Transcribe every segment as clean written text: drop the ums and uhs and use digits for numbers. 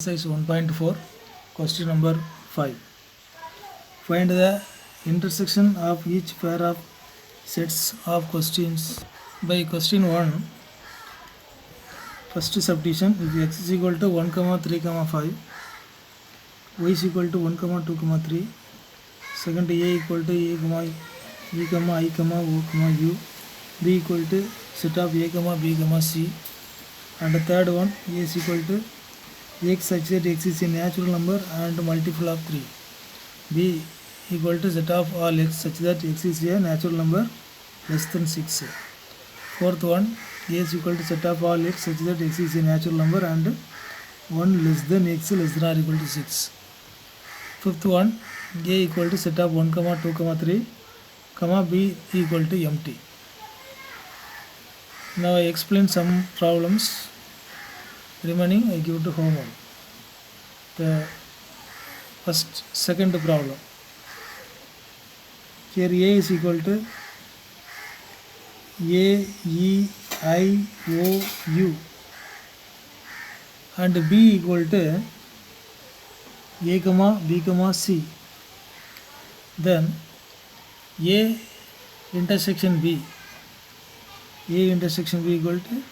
Exercise 1.4, question number 5. Find the intersection of each pair of sets of questions. By question 1, first subdivision, if x is equal to 1, 3, 5, y is equal to 1, 2, 3, second a equal to a, b, I, o, u, b equal to set of a, b, c, and the third one, a is equal to x such that x is a natural number and multiple of 3. B equal to set of all x such that x is a natural number less than 6. Fourth one, a is equal to set of all x such that x is a natural number and 1 less than x less than or equal to 6. Fifth one, a equal to set of 1, 2, 3, b equal to empty. Now I explain some problems. Remaining I give to homework. The second problem. Here a is equal to a, e, I, o, u and b equal to a, b, c. Then a intersection b. A intersection b equal to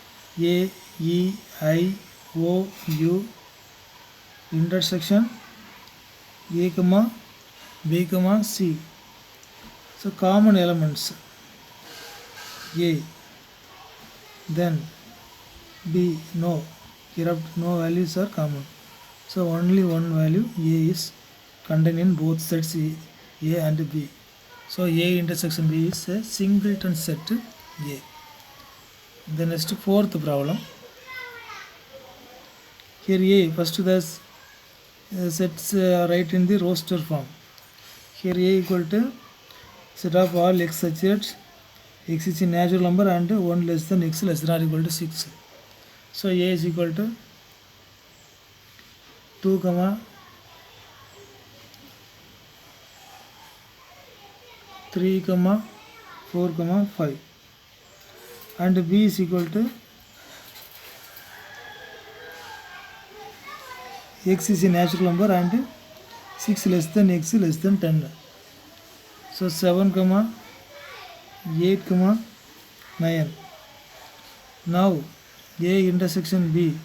a, e, I, o, u intersection a, b, c. So common elements a, then b, no, here no values are common. So only one value a is contained in both sets a and b. So a intersection b is a singleton set a. The next fourth problem. Here a, first the sets right in the roster form. Here a equal to set of all x such that x is a natural number and 1 less than x less than or equal to 6. So a is equal to 2, 3, 4, 5 and b is equal to x is a natural number and 6 less than x less than 10. So 7, 8, 9. Now a intersection b.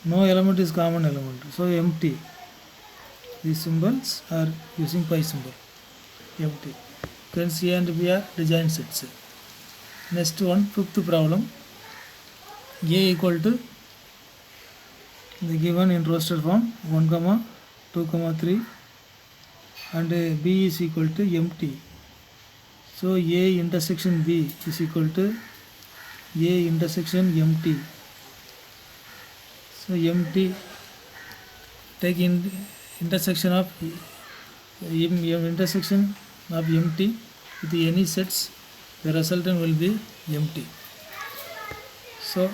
No element is common element. So empty. These symbols are using pi symbol. Empty. Hence a and b are design sets. Next one, fifth problem. A equal to the given in roster form 1, 2, 3 and b is equal to empty. So a intersection b is equal to a intersection empty. So empty, take in intersection of intersection of empty with any sets, the resultant will be empty. So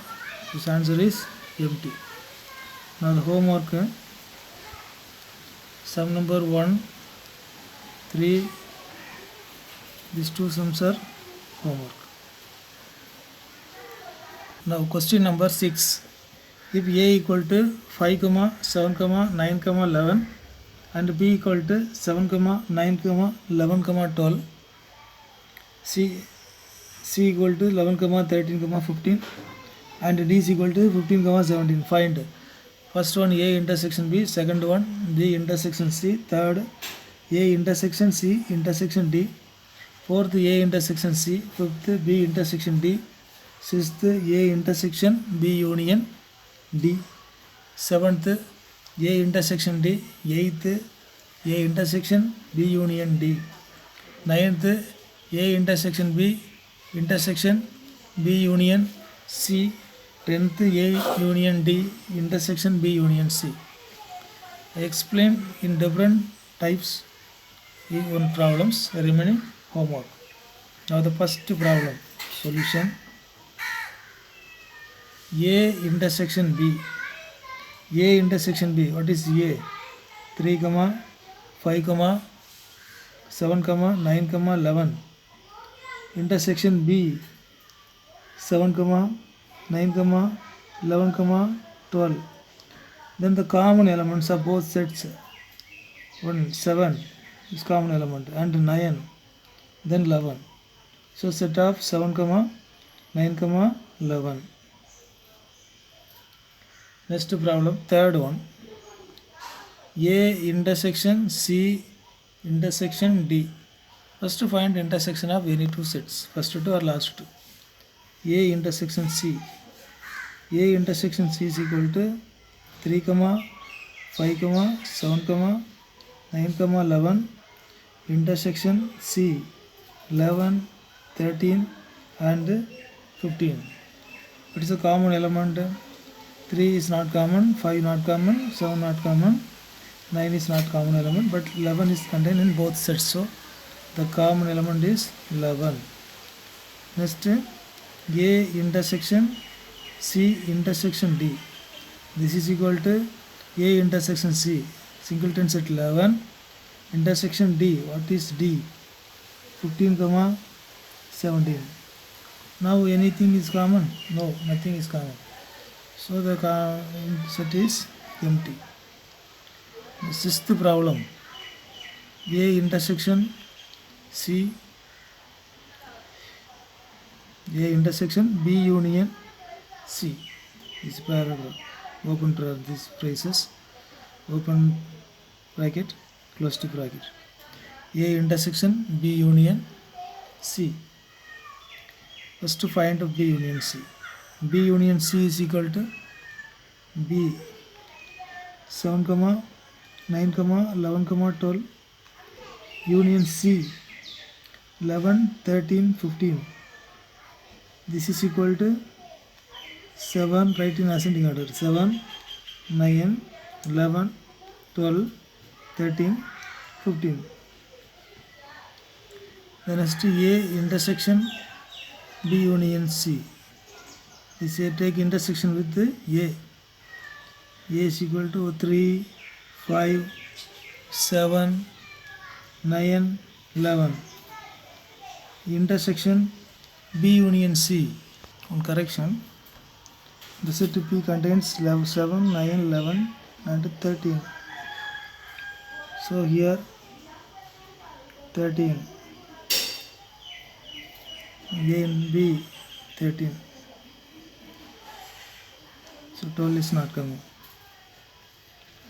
this answer is empty. Now the homework, sum number 1, 3, these two sums are homework. Now question number 6. If a equal to 5, 7, 9, 11 and b equal to 7, 9, 11, 12, c equal to 11, 13, 15 and d is equal to 15, 17. Find first one a intersection b, second one b intersection c, third a intersection c intersection d, fourth a intersection c, fifth b intersection d, sixth a intersection b union d, seventh a intersection d, eighth a intersection b union d, ninth a intersection b union c, 10th a union d intersection b union c. I explain in different types one problems, remaining homework. Now the first problem solution. A intersection b. A intersection b. What is a? 3, 5, 7, 9, 11. Intersection b. 7, 9, 11, 12. Then the common elements of both sets, 7 is common element and 9, then 11. So set of 7, 9, 11. Next problem, third one. A intersection C intersection D. First find intersection of any two sets, first two or last two. A intersection C. A intersection C is equal to 3, 5, 7, 9, 11. Intersection C 11, 13 and 15. What is the common element? 3 is not common, 5 not common, 7 not common, 9 is not common element, but 11 is contained in both sets. So the common element is 11. Next, A intersection C intersection D. This is equal to A intersection C, singleton set 11, intersection D. What is D? 15, 17. Now anything is common? No, nothing is common. So the set is empty. The sixth problem. A intersection C, A intersection B union C. This paragraph. Open these braces. Open bracket, close to bracket. A intersection B union C. First to find of B union C. B union C is equal to B 7, 9, 11, 12 union C 11, 13, 15. This is equal to 7, write in ascending order, 7, 9, 11, 12, 13, 15. Then next A intersection B union C. This A take intersection with the A. A is equal to 3, 5, 7, 9, 11. Intersection B union C. On correction, the set P contains 7, 9, 11 and 13. So here 13. A and B 13. So 12 is not coming.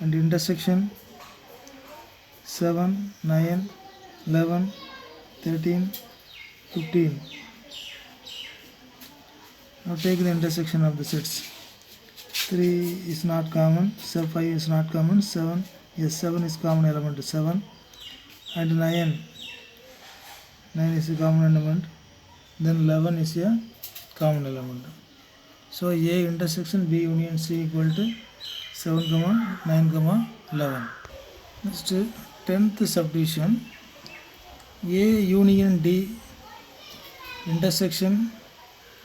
And intersection 7, 9, 11, 13, 15. Now take the intersection of the sets. 3 is not common, 5 is not common, 7, yes, 7 is common element, 7 and 9 is a common element, then 11 is a common element. So A intersection B union C equal to 7, 9, 11. Next, 10th subdivision, A union D intersection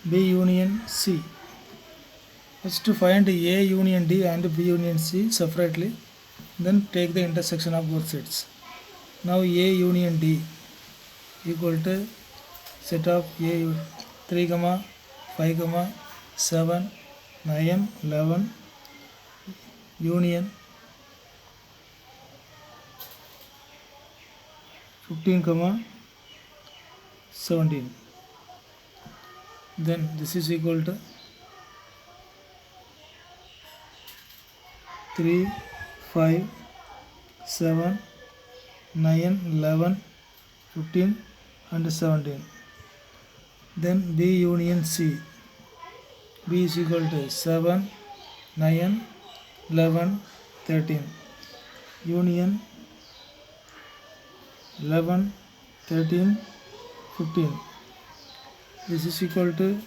B union C. First to find A union D and B union C separately, then take the intersection of both sets. Now A union D equal to set of A 3, 5, 7, 9, 11 union 15, 17. Then this is equal to 3, 5, 7, 9, 11, 15 and 17. Then B union C. B is equal to 7, 9, 11, 13. Union 11, 13, 15. This is equal to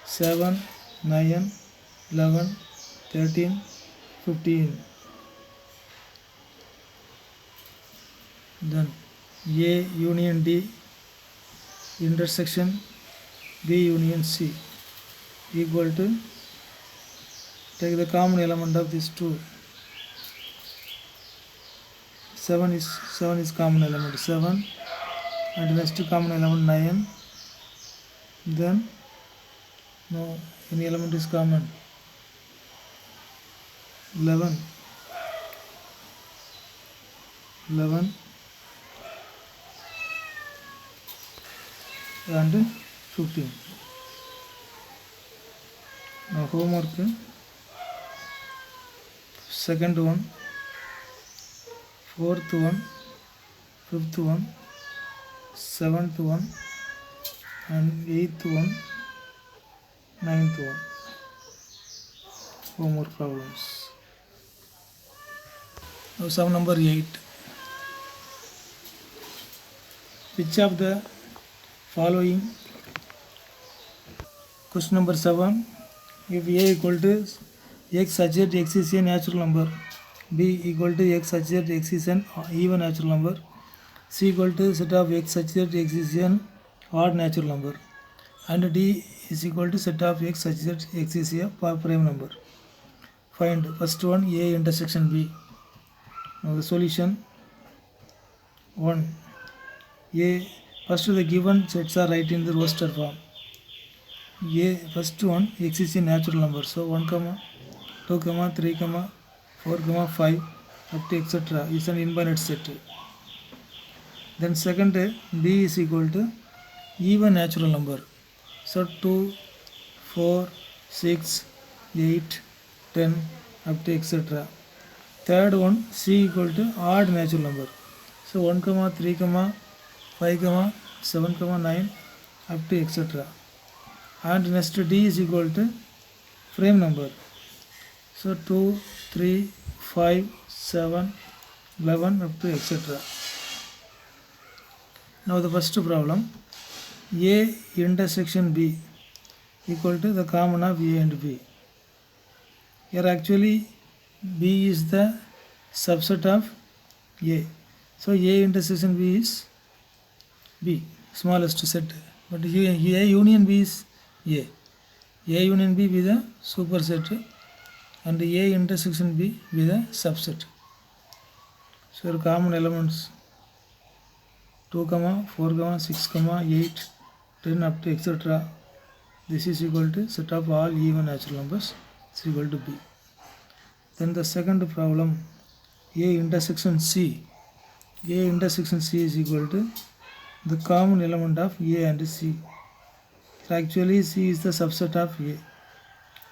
7, 9, 11, 13, 15. Then A union D intersection B union C equal to, take the common element of these two. 7 is common element, 7, and next common element 9. Then no, any element is common. 11, 11 and 15. Now homework, second one, fourth one, fifth one, seventh one and eighth one, ninth one. Homework problems. Now sum number 8. Which of the following, question number 7, if A equal to x such that x is a natural number, B equal to x such that x is an even natural number, C equal to set of x such that x is an odd natural number, and D is equal to set of x such that x is a prime number. Find first one, A intersection B. Now the solution, 1. A, first the given sets are right in the roster form. A, first one, x is a natural number, so 1, 2, 3, 4, 5 up to etc. is an infinite set. Then second, B is equal to even natural number, so 2, 4, 6, 8, 10 up to etc. Third one, C equal to odd natural number, so 1, 3, 5, 7, 9 up to etc. And next D is equal to prime number, so 2, 3, 5, 7, 11 up to etc. Now the first problem, A intersection B equal to the common of A and B. Here actually B is the subset of A, so A intersection B is B, smallest set, but here A union B is A. A union B be the superset and A intersection B be the subset. So your common elements 2, 4, 6, 8, 10 up to etc. This is equal to set of all even natural numbers is equal to B. Then the second problem, A intersection C. A intersection C is equal to the common element of A and C. Actually C is the subset of A,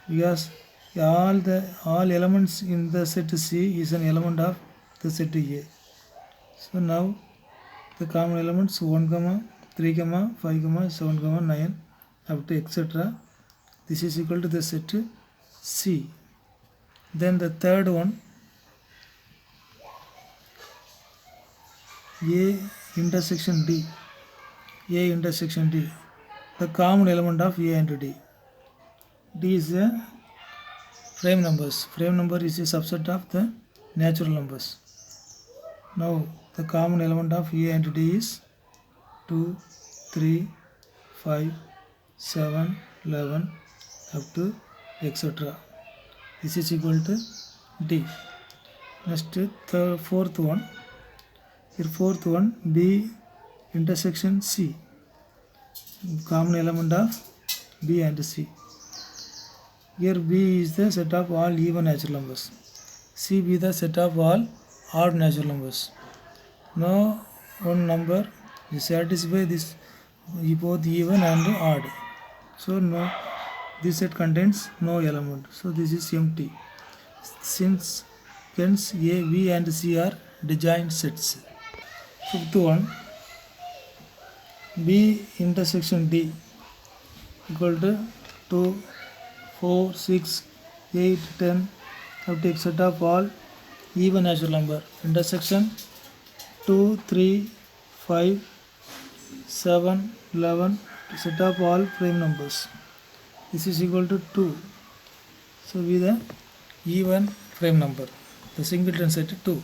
because all elements in the set C is an element of the set A. So now the common elements 1, 3, 5, 7, 9 up to etc. This is equal to the set C. Then the third one, A intersection D. A intersection D, the common element of A and D. D is the prime numbers. Prime number is a subset of the natural numbers. Now the common element of A and D is 2, 3, 5, 7, 11 up to etc. This is equal to D. Next fourth one. Here fourth one, B intersection C, common element of B and C. Here B is the set of all even natural numbers, C be the set of all odd natural numbers. No one number is satisfy this both even and odd, so no, this set contains no element, so this is empty. Since hence A, B and C are disjoint sets. Fifth one, B intersection D equal to 2, 4, 6, 8, 10 up to etc. of all even natural number. Intersection 2, 3, 5, 7, 11 set of all prime numbers. This is equal to 2. So be the even prime number. The singleton set 2.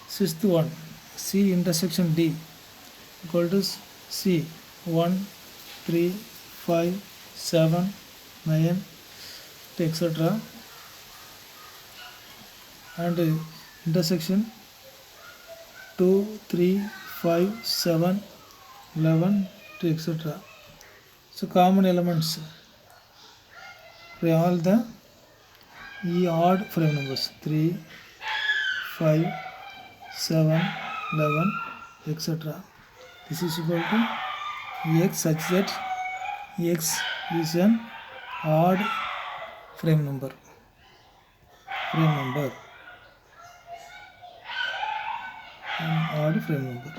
Sixth one, C intersection D equal to C 1, 3, 5, 7, 9 etc. and intersection 2, 3, 5, 7, 11 to etc. So common elements for all the ఈ odd frame numbers 3, 5, 7, 11, etc. This is equal to x such that x is an odd frame number. An odd frame number.